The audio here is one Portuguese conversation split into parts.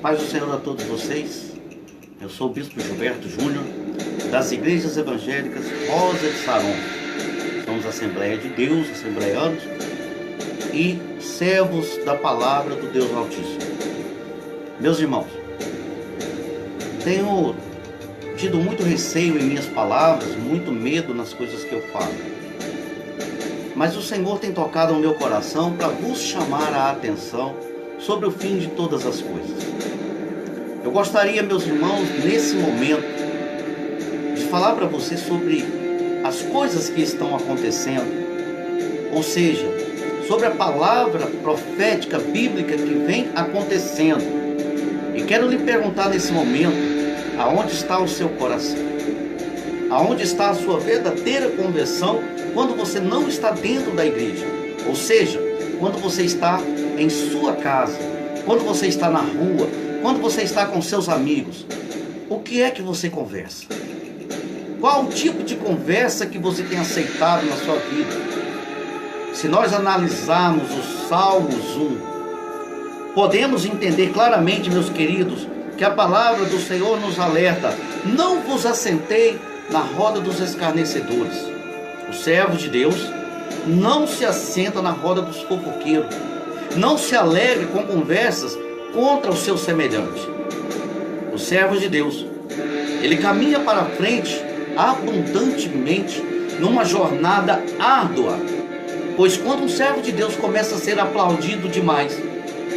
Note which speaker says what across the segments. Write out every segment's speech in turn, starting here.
Speaker 1: Paz do Senhor a todos vocês. Eu sou o Bispo Gilberto Júnior, das Igrejas Evangélicas Rosa de Saron. Somos Assembleia de Deus, assembleanos e servos da palavra do Deus Altíssimo. Meus irmãos, tenho tido muito receio em minhas palavras, muito medo nas coisas que eu falo. Mas o Senhor tem tocado no meu coração para vos chamar a atenção sobre o fim de todas as coisas. Eu gostaria, meus irmãos, nesse momento, de falar para vocês sobre as coisas que estão acontecendo, ou seja, sobre a palavra profética bíblica que vem acontecendo. E quero lhe perguntar nesse momento, aonde está o seu coração? Aonde está a sua verdadeira conversão quando você não está dentro da igreja? Ou seja, quando você está em sua casa, quando você está na rua, quando você está com seus amigos, o que é que você conversa? Qual o tipo de conversa que você tem aceitado na sua vida? Se nós analisarmos o Salmos 1, podemos entender claramente, meus queridos, que a palavra do Senhor nos alerta: não vos assentei na roda dos escarnecedores. O servo de Deus não se assenta na roda dos fofoqueiros, não se alegre com conversas contra o seu semelhante. O servo de Deus, ele caminha para frente abundantemente numa jornada árdua, pois quando um servo de Deus começa a ser aplaudido demais,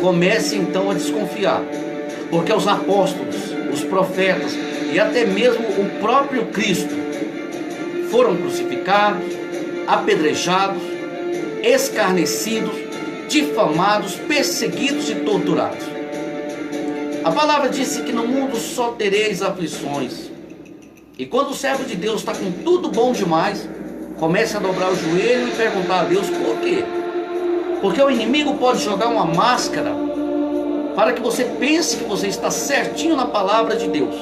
Speaker 1: comece então a desconfiar, porque os apóstolos, os profetas e até mesmo o próprio Cristo foram crucificados, apedrejados, escarnecidos, difamados, perseguidos e torturados. A palavra disse que no mundo só tereis aflições. E quando o servo de Deus está com tudo bom demais, comece a dobrar o joelho e perguntar a Deus por quê. Porque o inimigo pode jogar uma máscara para que você pense que você está certinho na palavra de Deus.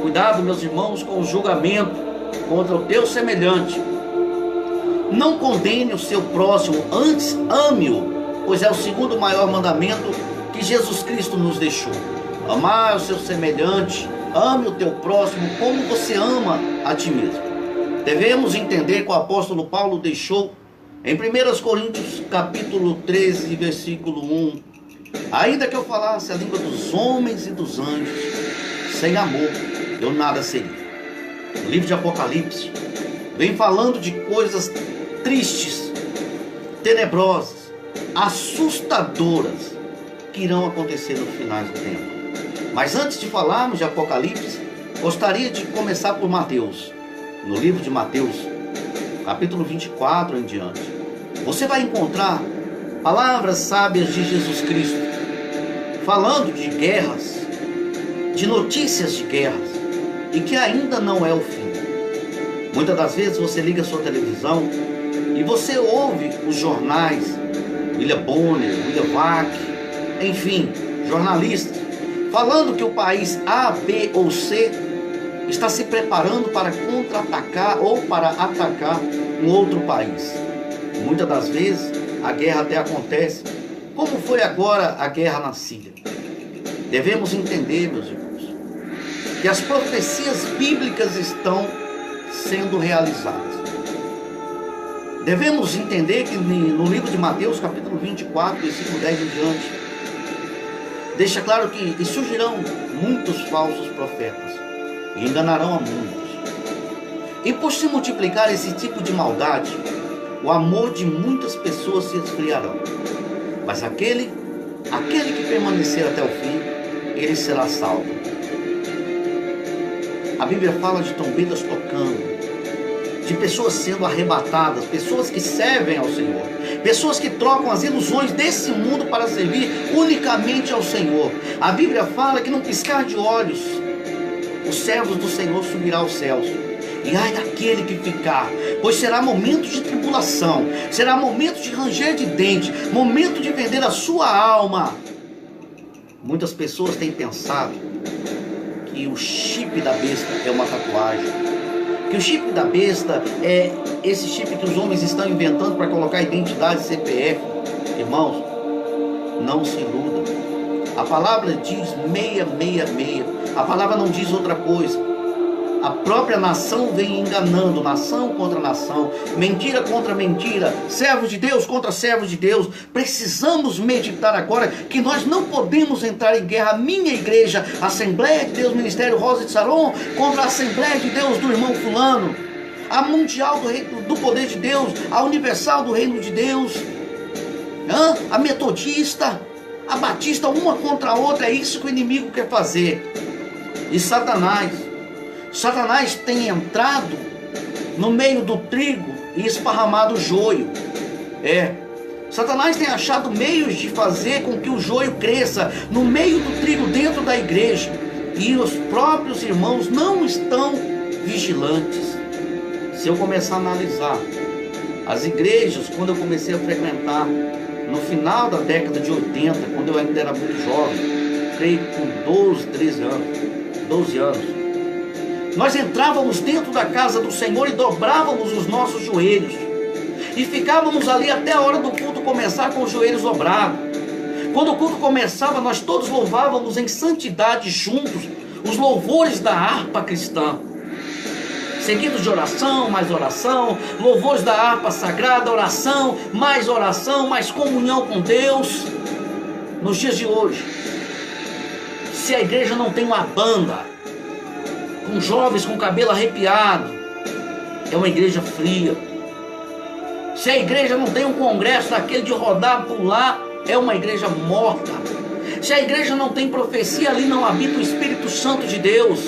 Speaker 1: Cuidado, meus irmãos, com o julgamento contra o teu semelhante. Não condene o seu próximo, antes ame-o, pois é o segundo maior mandamento que Jesus Cristo nos deixou. Amar o seu semelhante, ame o teu próximo como você ama a ti mesmo. Devemos entender que o apóstolo Paulo deixou em 1 Coríntios capítulo 13, versículo 1: ainda que eu falasse a língua dos homens e dos anjos, sem amor eu nada seria. O livro de Apocalipse vem falando de coisas tristes, tenebrosas, assustadoras que irão acontecer nos finais do tempo. Mas antes de falarmos de Apocalipse, gostaria de começar por Mateus. No livro de Mateus, capítulo 24 em diante, você vai encontrar palavras sábias de Jesus Cristo, falando de guerras, de notícias de guerras, e que ainda não é o fim. Muitas das vezes você liga a sua televisão e você ouve os jornais, William Bonner, William Vac, enfim, jornalistas, falando que o país A, B ou C está se preparando para contra-atacar ou para atacar um outro país. Muitas das vezes a guerra até acontece, como foi agora a guerra na Síria. Devemos entender, meus irmãos, que as profecias bíblicas estão sendo realizadas. Devemos entender que no livro de Mateus, capítulo 24, versículo 10 em diante, deixa claro que surgirão muitos falsos profetas e enganarão a muitos. E por se multiplicar esse tipo de maldade, o amor de muitas pessoas se esfriará. Mas aquele que permanecer até o fim, ele será salvo. A Bíblia fala de trombetas tocando, de pessoas sendo arrebatadas, pessoas que servem ao Senhor, pessoas que trocam as ilusões desse mundo para servir unicamente ao Senhor. A Bíblia fala que num piscar de olhos, os servos do Senhor subirão aos céus. E ai daquele que ficar, pois será momento de tribulação, será momento de ranger de dente, momento de vender a sua alma. Muitas pessoas têm pensado que o chip da besta é uma tatuagem, que o chip da besta é esse chip que os homens estão inventando para colocar identidade CPF. Irmãos, não se iludam. A palavra diz 666. A palavra não diz outra coisa. A própria nação vem enganando, nação contra nação, mentira contra mentira, servos de Deus contra servos de Deus. Precisamos meditar agora que nós não podemos entrar em guerra. A minha igreja, Assembleia de Deus, Ministério Rosa de Saron, contra a Assembleia de Deus do irmão fulano, a mundial do poder de Deus, a universal do reino de Deus, a metodista, a batista, uma contra a outra. É isso que o inimigo quer fazer. E Satanás tem entrado no meio do trigo e esparramado o joio. Satanás tem achado meios de fazer com que o joio cresça no meio do trigo dentro da igreja. E os próprios irmãos não estão vigilantes. Se eu começar a analisar as igrejas, quando eu comecei a frequentar, no final da década de 80, quando eu ainda era muito jovem, creio com 12 anos, nós entrávamos dentro da casa do Senhor e dobrávamos os nossos joelhos. E ficávamos ali até a hora do culto começar com os joelhos dobrados. Quando o culto começava, nós todos louvávamos em santidade juntos os louvores da harpa cristã. Seguidos de oração, mais oração, louvores da harpa sagrada, oração, mais comunhão com Deus. Nos dias de hoje, se a igreja não tem uma banda com jovens com cabelo arrepiado, é uma igreja fria. Se a igreja não tem um congresso daquele de rodar, pular, é uma igreja morta. Se a igreja não tem profecia, ali não habita o Espírito Santo de Deus.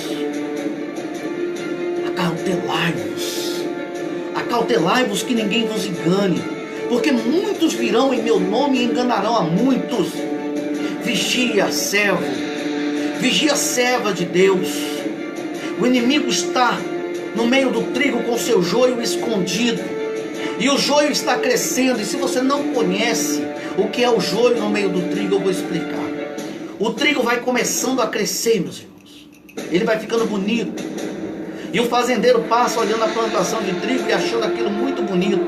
Speaker 1: Acautelai-vos que ninguém vos engane, porque muitos virão em meu nome e enganarão a muitos. Vigia, servo, vigia, serva de Deus. O inimigo está no meio do trigo com seu joio escondido, e o joio está crescendo. E se você não conhece o que é o joio no meio do trigo, eu vou explicar. O trigo vai começando a crescer, meus irmãos. Ele vai ficando bonito, e o fazendeiro passa olhando a plantação de trigo e achando aquilo muito bonito,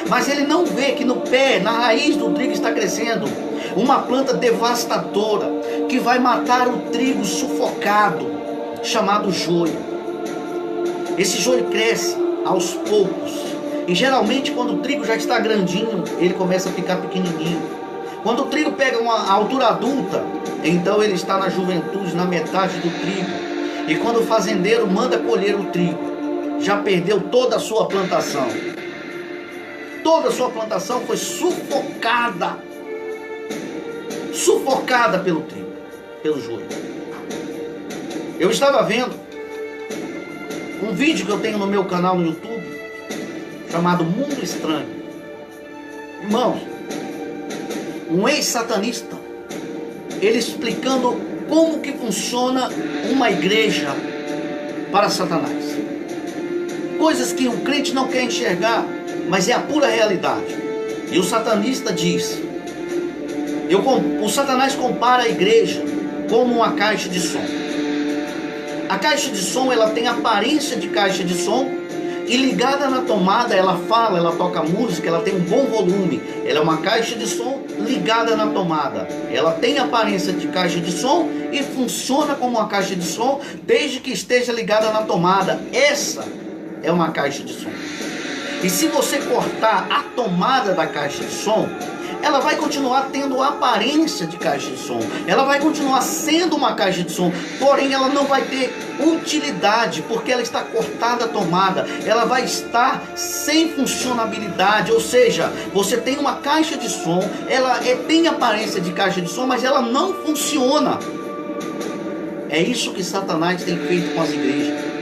Speaker 1: mas ele não vê que no pé, na raiz do trigo está crescendo uma planta devastadora, que vai matar o trigo sufocado, chamado joio. Esse joio cresce aos poucos, e geralmente quando o trigo já está grandinho, ele começa a ficar pequenininho. Quando o trigo pega uma altura adulta, então ele está na juventude, na metade do trigo. E quando o fazendeiro manda colher o trigo, já perdeu toda a sua plantação. Toda a sua plantação foi sufocada pelo trigo, pelo joio. Eu estava vendo um vídeo que eu tenho no meu canal no YouTube, chamado Mundo Estranho. Irmãos, um ex-satanista, ele explicando como que funciona uma igreja para Satanás. Coisas que o crente não quer enxergar, mas é a pura realidade. E o satanista diz, o Satanás compara a igreja como uma caixa de som. A caixa de som, ela tem aparência de caixa de som, e ligada na tomada, ela fala, ela toca música, ela tem um bom volume. Ela é uma caixa de som ligada na tomada. Ela tem aparência de caixa de som e funciona como uma caixa de som desde que esteja ligada na tomada. Essa é uma caixa de som. E se você cortar a tomada da caixa de som, ela vai continuar tendo a aparência de caixa de som. Ela vai continuar sendo uma caixa de som, porém ela não vai ter utilidade, porque ela está cortada a tomada. Ela vai estar sem funcionabilidade. Ou seja, você tem uma caixa de som, ela tem aparência de caixa de som, mas ela não funciona. É isso que Satanás tem feito com as igrejas.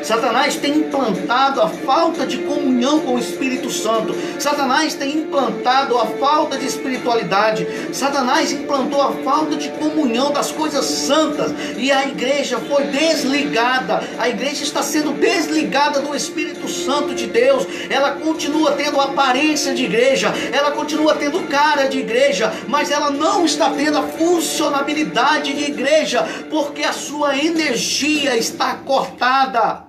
Speaker 1: Satanás tem implantado a falta de comunhão com o Espírito Santo. Satanás tem implantado a falta de espiritualidade. Satanás implantou a falta de comunhão das coisas santas. E a igreja foi desligada. A igreja está sendo desligada do Espírito Santo de Deus. Ela continua tendo aparência de igreja. Ela continua tendo cara de igreja. Mas ela não está tendo a funcionabilidade de igreja. Porque a sua energia está cortada.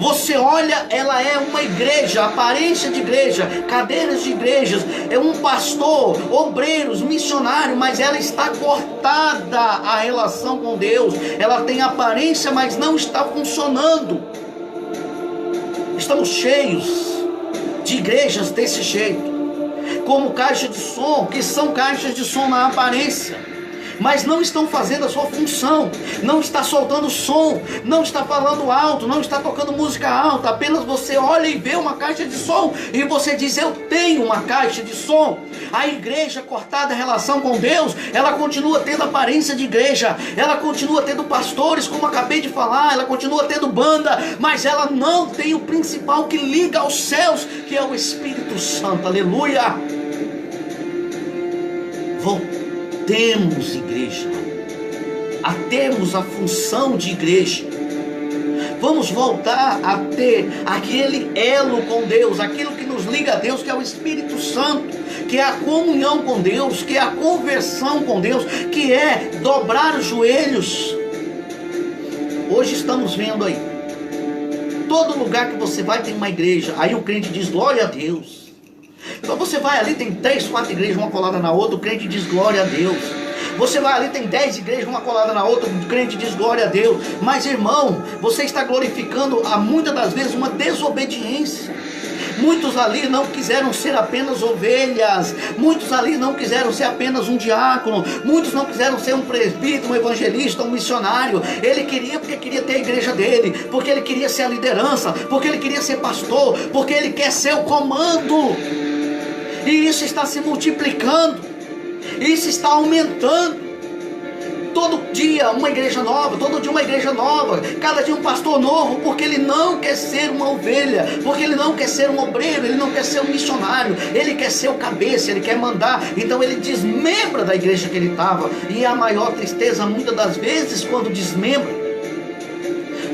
Speaker 1: Você olha, ela é uma igreja, aparência de igreja, cadeiras de igrejas, é um pastor, obreiros, missionário, mas ela está cortada a relação com Deus. Ela tem aparência, mas não está funcionando. Estamos cheios de igrejas desse jeito, como caixa de som, que são caixas de som na aparência, mas não estão fazendo a sua função, não está soltando som, não está falando alto, não está tocando música alta. Apenas você olha e vê uma caixa de som e você diz: eu tenho uma caixa de som. A igreja cortada a relação com Deus, ela continua tendo aparência de igreja, ela continua tendo pastores, como acabei de falar, ela continua tendo banda, mas ela não tem o principal que liga aos céus, que é o Espírito Santo. Aleluia! Voltemos, igreja, a termos a função de igreja. Vamos voltar a ter aquele elo com Deus, aquilo que nos liga a Deus, que é o Espírito Santo, que é a comunhão com Deus, que é a conversão com Deus, que é dobrar os joelhos. Hoje estamos vendo aí, todo lugar que você vai tem uma igreja, aí o crente diz glória a Deus. Então você vai ali, tem 3, 4 igrejas, uma colada na outra, o crente diz glória a Deus. Você vai ali, tem 10 igrejas, uma colada na outra, o crente diz glória a Deus. Mas irmão, você está glorificando muitas das vezes uma desobediência. Muitos ali não quiseram ser apenas ovelhas, muitos ali não quiseram ser apenas um diácono, muitos não quiseram ser um presbítero, um evangelista, um missionário. Ele queria porque queria ter a igreja dele, porque ele queria ser a liderança, porque ele queria ser pastor, porque ele quer ser o comando. E isso está se multiplicando, isso está aumentando. Todo dia uma igreja nova, todo dia uma igreja nova, cada dia um pastor novo, porque ele não quer ser uma ovelha, porque ele não quer ser um obreiro, ele não quer ser um missionário, ele quer ser o cabeça, ele quer mandar. Então ele desmembra da igreja que ele estava. E a maior tristeza, muitas das vezes, quando desmembra,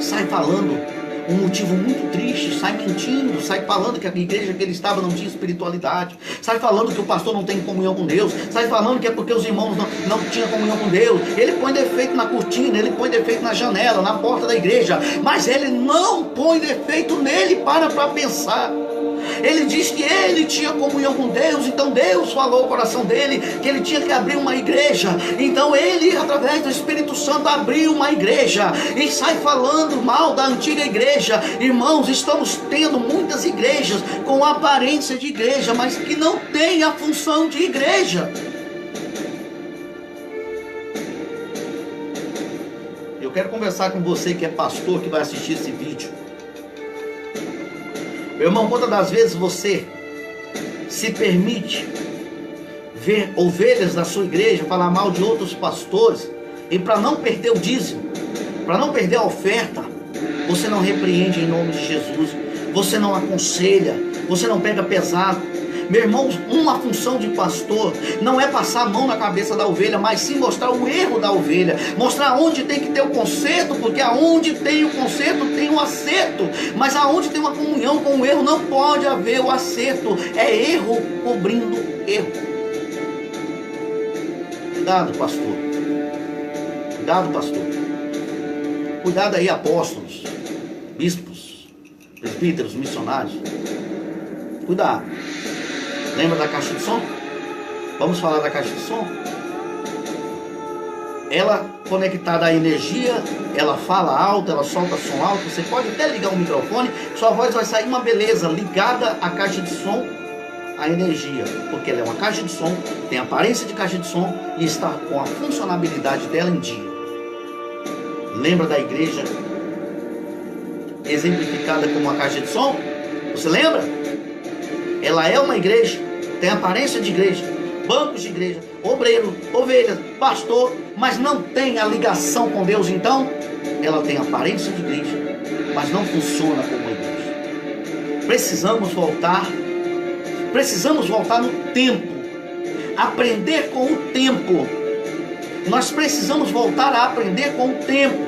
Speaker 1: sai falando um motivo muito triste, sai mentindo, sai falando que a igreja que ele estava não tinha espiritualidade, sai falando que o pastor não tem comunhão com Deus, sai falando que é porque os irmãos não tinham comunhão com Deus. Ele põe defeito na cortina, ele põe defeito na janela, na porta da igreja, mas ele não põe defeito nele. Para pensar. Ele diz que ele tinha comunhão com Deus, então Deus falou ao coração dele que ele tinha que abrir uma igreja. Então ele, através do Espírito Santo, abriu uma igreja e sai falando mal da antiga igreja. Irmãos, estamos tendo muitas igrejas com aparência de igreja, mas que não tem a função de igreja. Eu quero conversar com você que é pastor, que vai assistir esse vídeo. Meu irmão, quantas das vezes você se permite ver ovelhas da sua igreja falar mal de outros pastores, e para não perder o dízimo, para não perder a oferta, você não repreende em nome de Jesus, você não aconselha, você não pega pesado. Meu irmão, uma função de pastor não é passar a mão na cabeça da ovelha, mas sim mostrar o erro da ovelha, mostrar onde tem que ter o conserto, porque aonde tem o conserto tem o acerto, mas aonde tem uma comunhão com o erro não pode haver o acerto. É erro cobrindo erro. Cuidado, pastor. Cuidado, pastor. Cuidado aí, apóstolos, bispos, presbíteros, missionários. Cuidado. Lembra da caixa de som? Vamos falar da caixa de som? Ela conectada à energia, ela fala alto, ela solta som alto. Você pode até ligar o microfone, sua voz vai sair uma beleza, ligada à caixa de som, à energia, porque ela é uma caixa de som, tem aparência de caixa de som e está com a funcionalidade dela em dia. Lembra da igreja exemplificada como uma caixa de som? Você lembra? Ela é uma igreja, tem aparência de igreja, bancos de igreja, obreiro, ovelha, pastor, mas não tem a ligação com Deus. Então ela tem aparência de igreja, mas não funciona como igreja. Precisamos voltar no tempo, aprender com o tempo. Nós precisamos voltar a aprender com o tempo,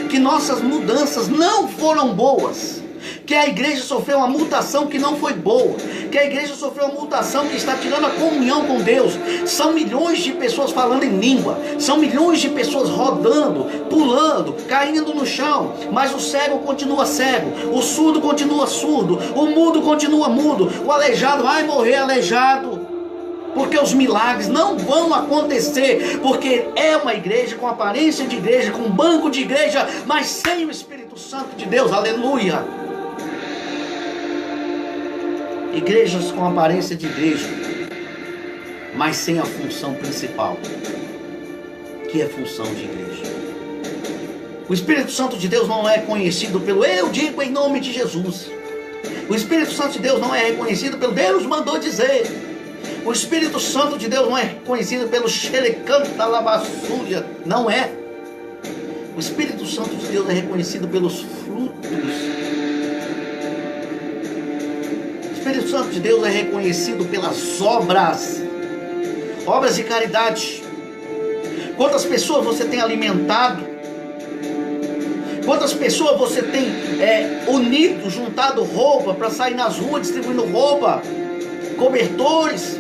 Speaker 1: que nossas mudanças não foram boas, que a igreja sofreu uma mutação que não foi boa, que a igreja sofreu uma mutação que está tirando a comunhão com Deus. São milhões de pessoas falando em língua, são milhões de pessoas rodando, pulando, caindo no chão, mas o cego continua cego, o surdo continua surdo, o mudo continua mudo, o aleijado vai morrer aleijado, porque os milagres não vão acontecer, porque é uma igreja com aparência de igreja, com banco de igreja, mas sem o Espírito Santo de Deus. Aleluia! Igrejas com aparência de igreja, mas sem a função principal, que é a função de igreja. O Espírito Santo de Deus não é conhecido pelo "eu digo em nome de Jesus". O Espírito Santo de Deus não é reconhecido pelo "Deus mandou dizer". O Espírito Santo de Deus não é conhecido pelo "xerecanto da labassúria". Não é. O Espírito Santo de Deus é reconhecido pelos frutos. O Espírito Santo de Deus é reconhecido pelas obras. Obras de caridade. Quantas pessoas você tem alimentado? Quantas pessoas você tem unido, juntado roupa para sair nas ruas distribuindo roupa, cobertores?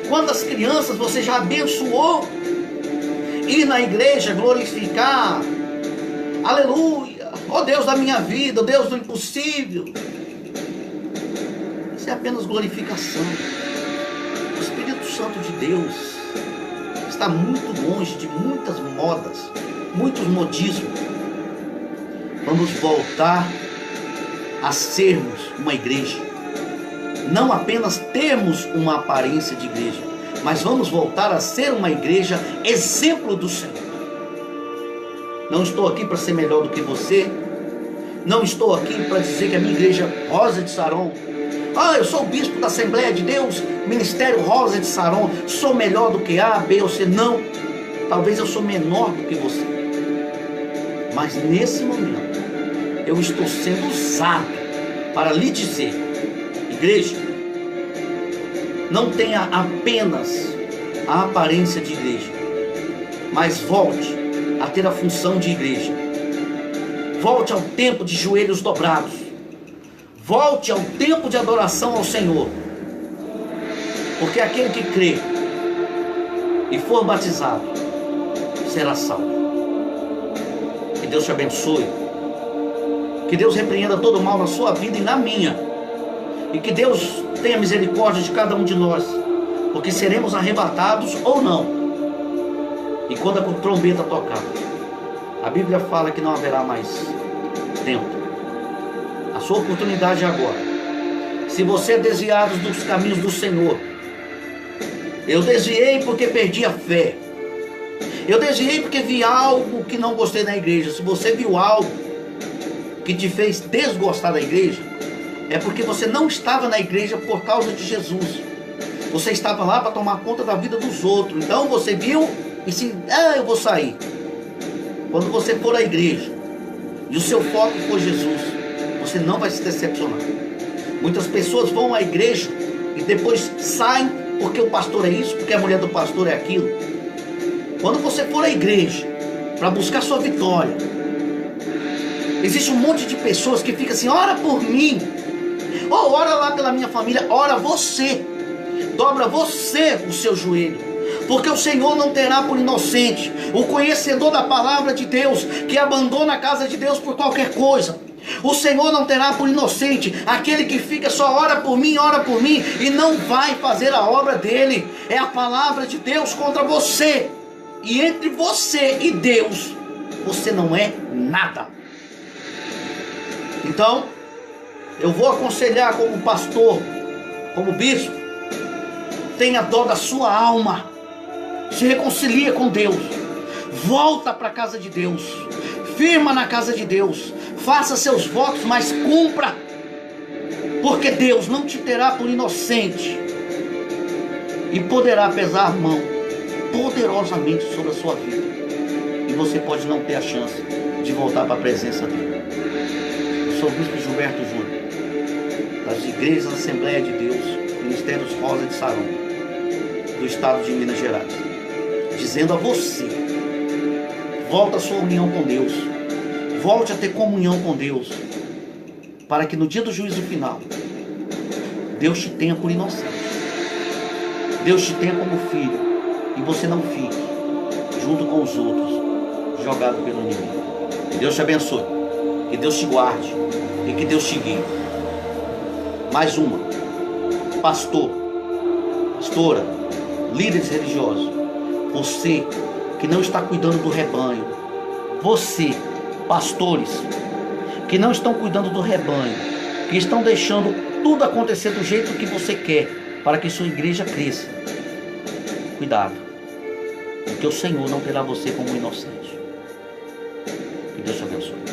Speaker 1: Quantas crianças você já abençoou? Ir na igreja, glorificar, aleluia, ó Deus da minha vida, ó Deus do impossível. Isso é apenas glorificação. O Espírito Santo de Deus está muito longe de muitas modas, muitos modismos. Vamos voltar a sermos uma igreja, não apenas termos uma aparência de igreja, mas vamos voltar a ser uma igreja exemplo do Senhor. Não estou aqui para ser melhor do que você, não estou aqui para dizer que a minha igreja Rosa de Saron, eu sou o bispo da Assembleia de Deus, Ministério Rosa de Saron, sou melhor do que A, B ou C. Não, talvez eu sou menor do que você, mas nesse momento eu estou sendo usado para lhe dizer: igreja, não tenha apenas a aparência de igreja, mas volte a ter a função de igreja. Volte ao tempo de joelhos dobrados, volte ao tempo de adoração ao Senhor, porque aquele que crê e for batizado será salvo. Que Deus te abençoe, que Deus repreenda todo o mal na sua vida e na minha, e que Deus tenha misericórdia de cada um de nós, porque seremos arrebatados ou não. E quando a trombeta tocar, a Bíblia fala que não haverá mais tempo. A sua oportunidade é agora. Se você é desviado dos caminhos do Senhor, eu desviei porque perdi a fé, eu desviei porque vi algo que não gostei na igreja. Se você viu algo que te fez desgostar da igreja, é porque você não estava na igreja por causa de Jesus. Você estava lá para tomar conta da vida dos outros. Então você viu e se, eu vou sair. Quando você for à igreja e o seu foco for Jesus, você não vai se decepcionar. Muitas pessoas vão à igreja e depois saem porque o pastor é isso, porque a mulher do pastor é aquilo. Quando você for à igreja para buscar sua vitória, existe um monte de pessoas que ficam assim: ora por mim, ou ora lá pela minha família. Ora você, dobra você o seu joelho, porque o Senhor não terá por inocente o conhecedor da palavra de Deus, que abandona a casa de Deus por qualquer coisa. O Senhor não terá por inocente aquele que fica só ora por mim e não vai fazer a obra dele. É a palavra de Deus contra você, e entre você e Deus, você não é nada. Então, eu vou aconselhar como pastor, como bispo: tenha dó da sua alma, se reconcilia com Deus, volta para a casa de Deus, firma na casa de Deus, faça seus votos, mas cumpra, porque Deus não te terá por inocente e poderá pesar a mão poderosamente sobre a sua vida, e você pode não ter a chance de voltar para a presença dele. Eu sou o bispo Gilberto Júnior, das igrejas da Assembleia de Deus, Ministérios Rosa de Saron, do estado de Minas Gerais, dizendo a você: volta a sua união com Deus, volte a ter comunhão com Deus, para que no dia do juízo final, Deus te tenha por inocente. Deus te tenha como filho e você não fique junto com os outros, jogado pelo inimigo. Que Deus te abençoe, que Deus te guarde e que Deus te guie. Mais uma, pastor, pastora, líderes religiosos, você que não está cuidando do rebanho, você, pastores, que não estão cuidando do rebanho, que estão deixando tudo acontecer do jeito que você quer, para que sua igreja cresça. Cuidado, porque o Senhor não terá você como inocente. Que Deus te abençoe.